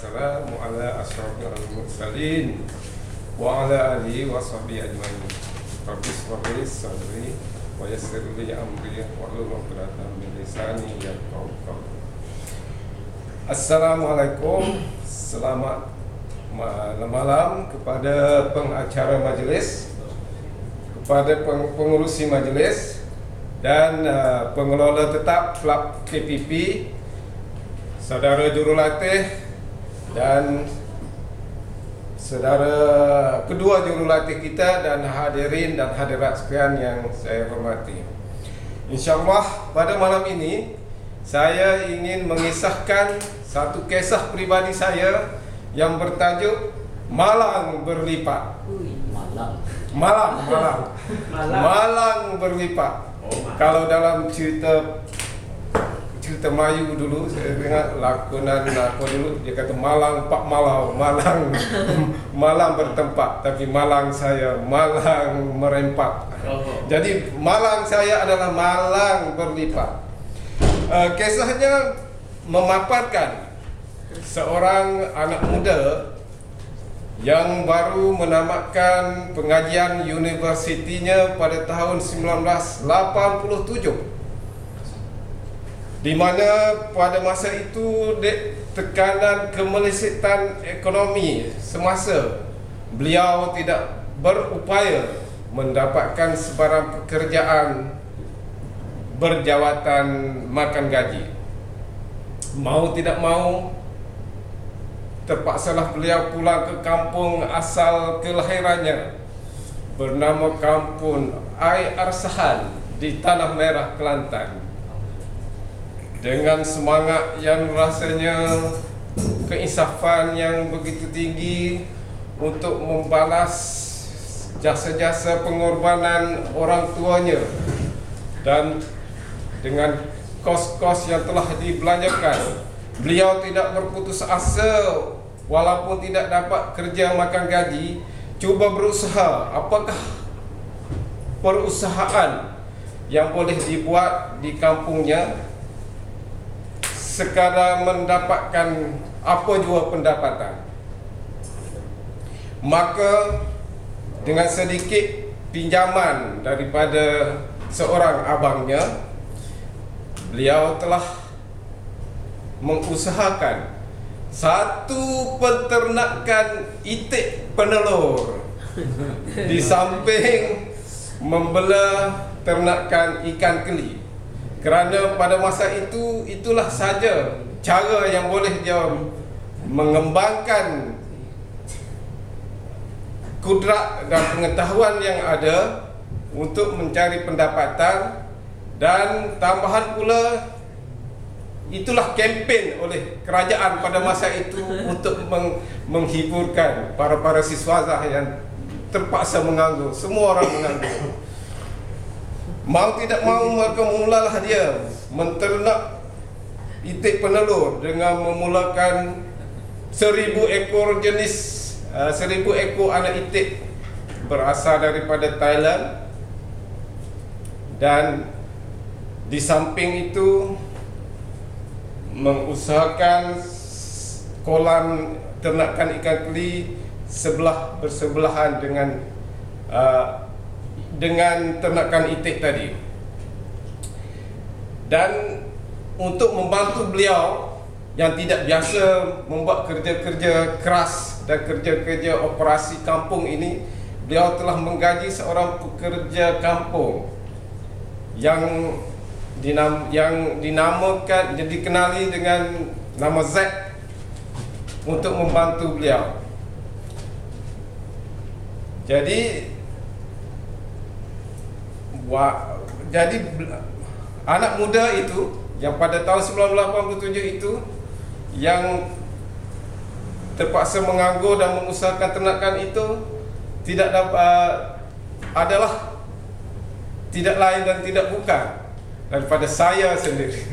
wassalamu ala asyrafil mursalin wa ala alihi wa sahbihi ajmain. Rabbi shrah li sadri wa yassir li amri wahlul 'uqdatam min lisani yafqahu qawli. Assalamualaikum, selamat malam kepada pengacara majelis, kepada pengurusi majelis dan pengelola tetap klub KPP, saudara jurulatih dan saudara kedua jurulatih kita dan hadirin dan hadirat sekalian yang saya hormati. InsyaAllah pada malam ini saya ingin mengisahkan satu kisah pribadi saya yang bertajuk Malang Berlipat. Malang Berlipat. Kalau dalam cerita Melayu dulu, saya dengar lakonan apa dulu, dia kata Malang Pak Malau, Malang bertempat, tapi Malang saya Malang merempat. Jadi Malang saya adalah Malang Berlipat. Kisahnya memaparkan seorang anak muda yang baru menamatkan pengajian universitinya pada tahun 1987, di mana pada masa itu tekanan kemelesetan ekonomi semasa, beliau tidak berupaya mendapatkan sebarang pekerjaan berjawatan makan gaji. Mau tidak mau, terpaksalah beliau pulang ke kampung asal kelahirannya, bernama Kampung Ai Arsahan di Tanah Merah, Kelantan. Dengan semangat yang rasanya keinsafan yang begitu tinggi untuk membalas jasa-jasa pengorbanan orang tuanya, dan dengan kos-kos yang telah dibelanjakan, beliau tidak berputus asa. Walaupun tidak dapat kerja makan gaji, cuba berusaha apakah perusahaan yang boleh dibuat di kampungnya sekadar mendapatkan apa jua pendapatan. Maka dengan sedikit pinjaman daripada seorang abangnya, beliau telah mengusahakan satu peternakan itik penelur di samping membela ternakan ikan keli. Kerana pada masa itu, itulah saja cara yang boleh dia mengembangkan kudrat dan pengetahuan yang ada untuk mencari pendapatan. Dan tambahan pula, itulah kempen oleh kerajaan pada masa itu untuk menghiburkan para siswazah yang terpaksa menganggur. Semua orang menganggur. Mau tidak mau, maka mulalah dia menternak itik penelur dengan memulakan 1,000 ekor jenis 1,000 ekor anak itik berasal daripada Thailand. Dan di samping itu mengusahakan kolam ternakan ikan keli bersebelahan dengan ternakan itik tadi. Dan untuk membantu beliau yang tidak biasa membuat kerja-kerja keras dan kerja-kerja operasi kampung ini, beliau telah menggaji seorang pekerja kampung yang dinamakan, dikenali dengan nama Z, untuk membantu beliau. Jadi anak muda itu yang pada tahun 1987 itu, yang terpaksa menganggur dan mengusahakan ternakan itu, adalah tidak lain dan tidak bukan daripada saya sendiri.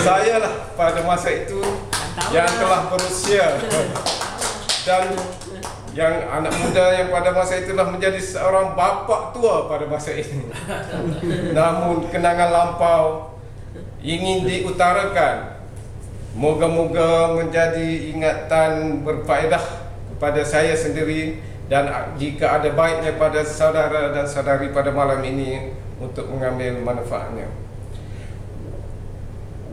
Saya lah pada masa itu yang telah berusia, dan yang anak muda yang pada masa itulah menjadi seorang bapa tua pada masa ini. Namun kenangan lampau ingin diutarakan Moga-moga menjadi ingatan berfaedah kepada saya sendiri, dan jika ada baiknya pada saudara dan saudari pada malam ini untuk mengambil manfaatnya.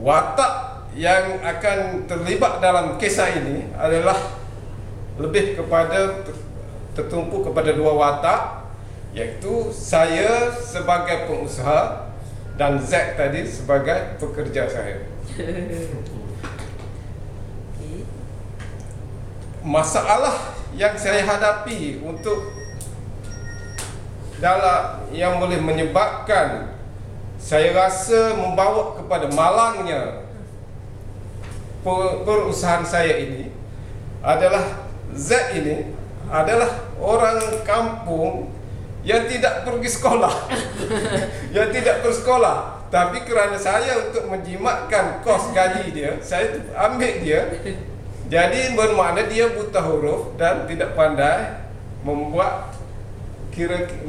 Watak yang akan terlibat dalam kisah ini adalah lebih kepada tertumpu kepada dua watak, iaitu saya sebagai pengusaha dan Zack tadi sebagai pekerja saya. Masalah yang saya hadapi untuk dalam yang boleh menyebabkan saya rasa membawa kepada malangnya perusahaan saya ini adalah Z ini adalah orang kampung yang tidak pergi sekolah. Yang tidak bersekolah, tapi kerana saya untuk menjimatkan kos gaji dia, saya ambil dia. Jadi bermakna dia buta huruf dan tidak pandai membuat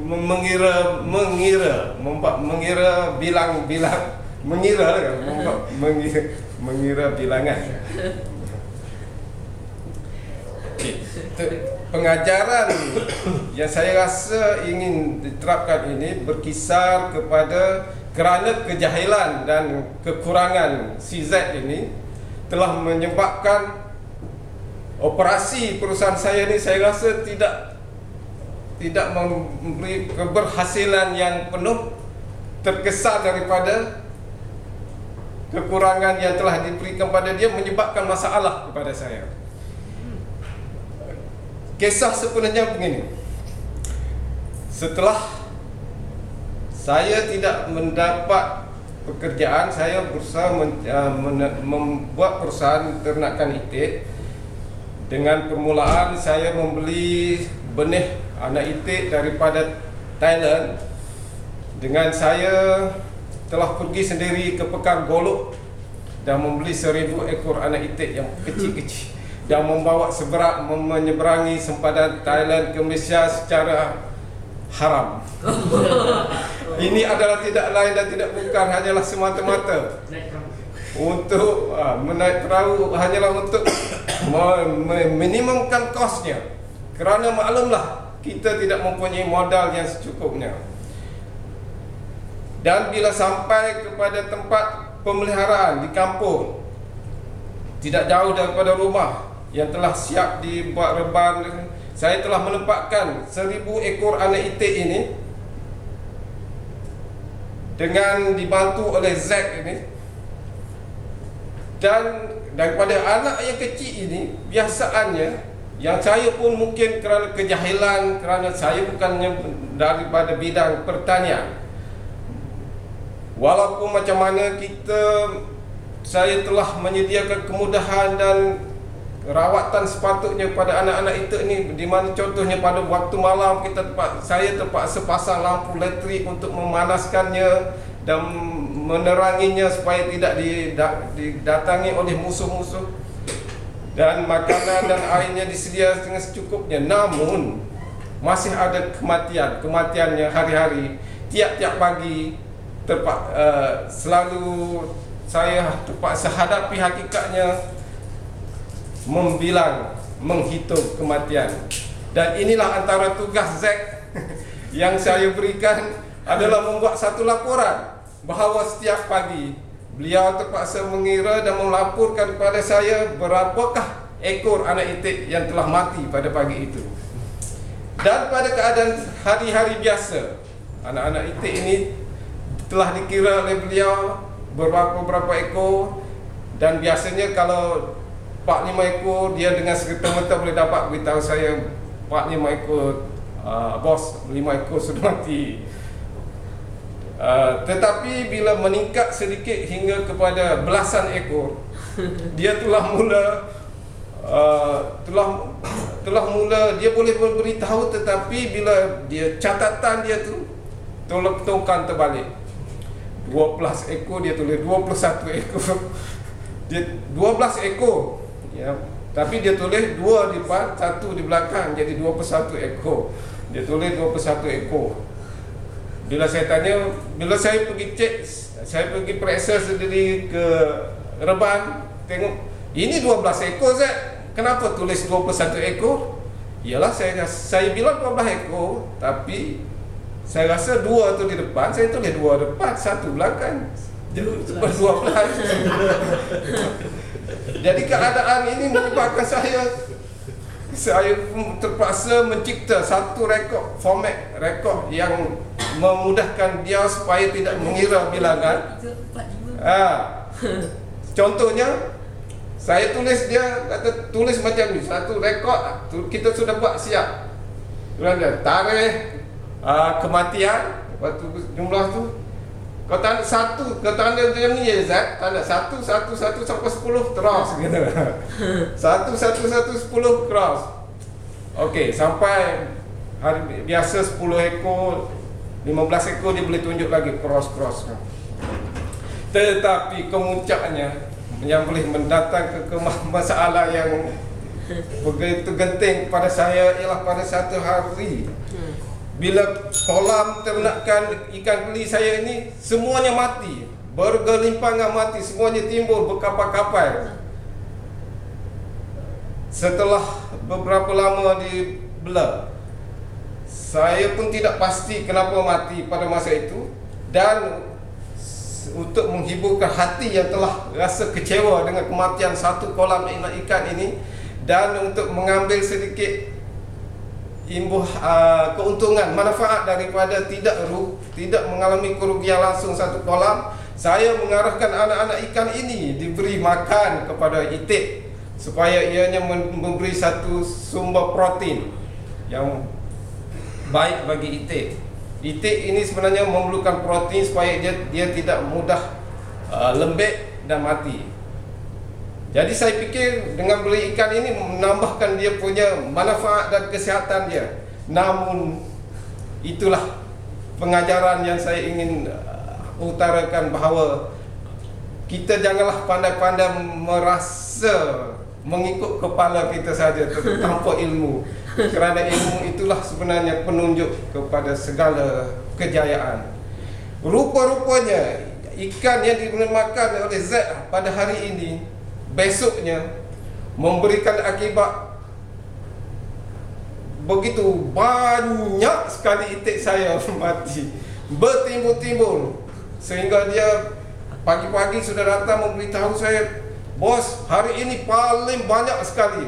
mengira bilang-bilang, mengira bilangan. Pengajaran yang saya rasa ingin diterapkan ini berkisar kepada kerana kejahilan dan kekurangan si Z ini telah menyebabkan operasi perusahaan saya ni saya rasa tidak memberi keberhasilan yang penuh, terkesan daripada kekurangan yang telah diberikan pada dia menyebabkan masalah kepada saya. Kisah sebenarnya begini. Setelah saya tidak mendapat pekerjaan, saya berusaha membuat perusahaan ternakan itik. Dengan permulaan saya membeli benih anak itik daripada Thailand. Dengan saya telah pergi sendiri ke Pekan Golok dan membeli 1000 ekor anak itik yang kecil-kecil dan membawa menyeberangi sempadan Thailand ke Malaysia secara haram. Ini adalah tidak lain dan tidak bukan hanyalah semata-mata untuk menaik perahu, hanyalah untuk meminimumkan kosnya, kerana maklumlah kita tidak mempunyai modal yang secukupnya. Dan bila sampai kepada tempat pemeliharaan di kampung tidak jauh daripada rumah yang telah siap dibuat reban, saya telah menempatkan 1000 ekor anak itik ini dengan dibantu oleh Zack ini. Dan daripada anak yang kecil ini, biasaannya yang saya pun mungkin kerana kejahilan, kerana saya bukannya daripada bidang pertanian, walaupun macam mana saya telah menyediakan kemudahan dan rawatan sepatutnya pada anak-anak itu ini, di mana contohnya pada waktu malam saya terpaksa pasang lampu elektrik untuk memanaskannya dan meneranginya supaya tidak didatangi oleh musuh-musuh, dan makanan dan airnya disedia dengan secukupnya. Namun masih ada kematiannya hari-hari. Tiap-tiap pagi selalu saya terpaksa hadapi hakikatnya menghitung kematian. Dan inilah antara tugas Zack yang saya berikan adalah membuat satu laporan bahawa setiap pagi beliau terpaksa mengira dan melaporkan kepada saya berapakah ekor anak itik yang telah mati pada pagi itu. Dan pada keadaan hari-hari biasa, anak-anak itik ini telah dikira oleh beliau berapa ekor, dan biasanya kalau 4-5 ekor, dia dengan serta-merta boleh dapat beritahu saya 4-5 ekor, bos, 5 ekor sudah mati. Tetapi bila meningkat sedikit hingga kepada belasan ekor, dia telah mula dia boleh memberitahu, tetapi bila dia catatan dia tu tolong terbalik. 12 ekor dia tulis 21 ekor. Dia 12 ekor. Ya, tapi dia tulis 2 di depan, 1 di belakang, jadi 21 ekor. Dia tulis 21 ekor. Bila saya pergi cek, saya pergi periksa sendiri ke reban, tengok ini 12 ekor Zat, kenapa tulis 21 ekor? Ialah saya bilang 12 ekor, tapi saya rasa 2 tu di depan, saya tulis 2 depan, 1 belakang. 12. Jadi keadaan ini menyebabkan saya terpaksa mencipta satu format rekod yang memudahkan dia supaya tidak mengira bilangan. Contohnya saya tulis, dia kata tulis macam ni, satu rekod kita sudah buat siap. Tarikh kematian, waktu jumlah tu kau tanda satu, kau tanda macam ni je Zat, tanda 1 1 1 sampai 10 terus gitu. 1 1 1 10 cross. Okey, sampai hari biasa 10 ekor, 15 ekor dia boleh tunjuk lagi cross. Tetapi kemuncaknya yang boleh mendatangkan ke masalah yang begitu genting pada saya ialah pada satu hari bila kolam ternakan ikan keli saya ini semuanya mati, bergelimpangan mati, semuanya timbul berkapal-kapal. Setelah beberapa lama dibelah, saya pun tidak pasti kenapa mati pada masa itu. Dan untuk menghiburkan hati yang telah rasa kecewa dengan kematian satu kolam ikan ini, dan untuk mengambil sedikit keuntungan, manfaat daripada tidak mengalami kerugian langsung satu kolam, saya mengarahkan anak-anak ikan ini diberi makan kepada itik supaya ianya memberi satu sumber protein yang baik bagi itik. Itik ini sebenarnya memerlukan protein supaya dia tidak mudah lembek dan mati. Jadi saya fikir dengan beli ikan ini menambahkan dia punya manfaat dan kesihatan dia. Namun itulah pengajaran yang saya ingin utarakan, bahawa kita janganlah pandai-pandai merasa mengikut kepala kita saja tanpa ilmu. Kerana ilmu itulah sebenarnya penunjuk kepada segala kejayaan. Rupa-rupanya ikan yang dimakan oleh Zat pada hari ini, besoknya memberikan akibat begitu banyak sekali itik saya mati, bertimbul-timbul, sehingga dia pagi-pagi sudah datang memberitahu saya, bos, hari ini paling banyak sekali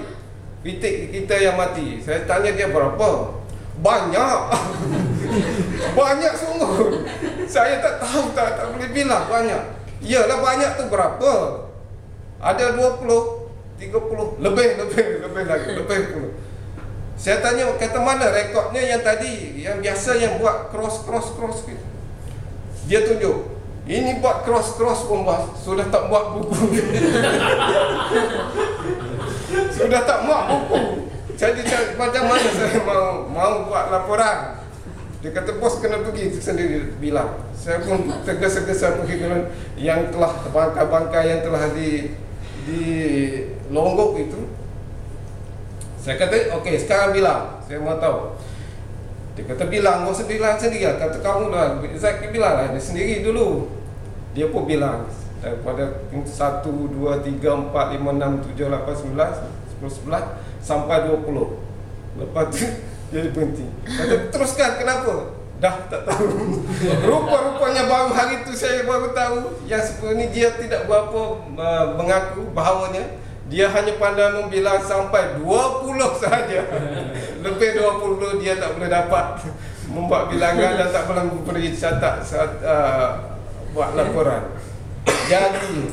itik kita yang mati. Saya tanya dia berapa? Banyak. Banyak sungguh. Saya tak tahu, tak boleh bilang banyak. Iyalah, banyak tu berapa? Ada 20, 30, lebih lagi, lebih puluh. Saya tanya, kata mana rekodnya yang tadi, yang biasa yang buat cross gitu. Dia tunjuk, ini buat cross pun bos, sudah tak buat buku. Sudah tak muat buku. Jadi macam mana saya mau buat laporan? Dia kata, bos kena pergi sendiri bilang. Saya pun tergesa-gesa pergi dengan yang telah bangkai-bangkai yang telah di longgok itu. Saya kata, okey, sekarang bilang, saya mau tahu. Dia kata, bilang, kau bilang sendiri. Kata kamu dah, Zat bilang lah, dia sendiri dulu. Dia pun bilang daripada 1, 2, 3, 4, 5, 6, 7, 8, 9, 10, 11 sampai 20. Lepas tu dia berhenti. Kata, teruskan, kenapa? Dah tak tahu. Rupa-rupanya baru hari itu saya baru tahu yang sebenarnya dia tidak berapa mengaku bahawanya dia hanya pandai membilang sampai 20 sahaja. Lebih 20 dia tak boleh dapat membuat bilangan dan tak boleh beri catat saat buat laporan. Jadi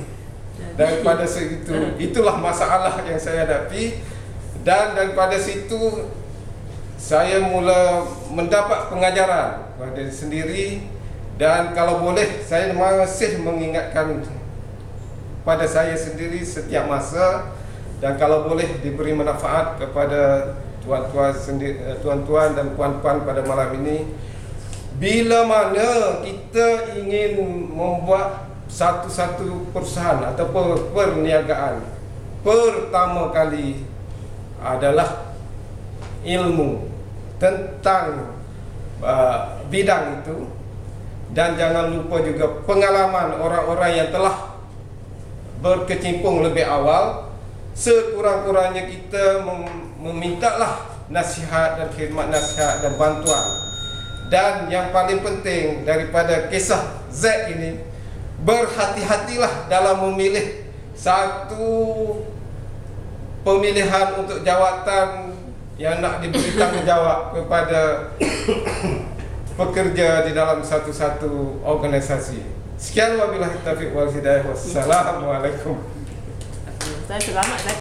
daripada situ, itulah masalah yang saya hadapi. Dan daripada situ saya mula mendapat pengajaran pada diri sendiri. Dan kalau boleh, saya masih mengingatkan pada saya sendiri setiap masa, dan kalau boleh diberi manfaat kepada tuan-tuan dan puan-puan pada malam ini, bila mana kita ingin membuat satu-satu perusahaan atau perniagaan, pertama kali adalah ilmu tentang bidang itu, dan jangan lupa juga pengalaman orang-orang yang telah berkecimpung lebih awal. Sekurang-kurangnya kita memintalah nasihat dan khidmat nasihat dan bantuan. Dan yang paling penting daripada kisah Z ini, berhati-hatilah dalam memilih satu pemilihan untuk jawatan yang nak diberi tanggungjawab kepada pekerja di dalam satu-satu organisasi. Sekian wabillahi taufiq wal hidayah. Wassalamualaikum. Saya selamat.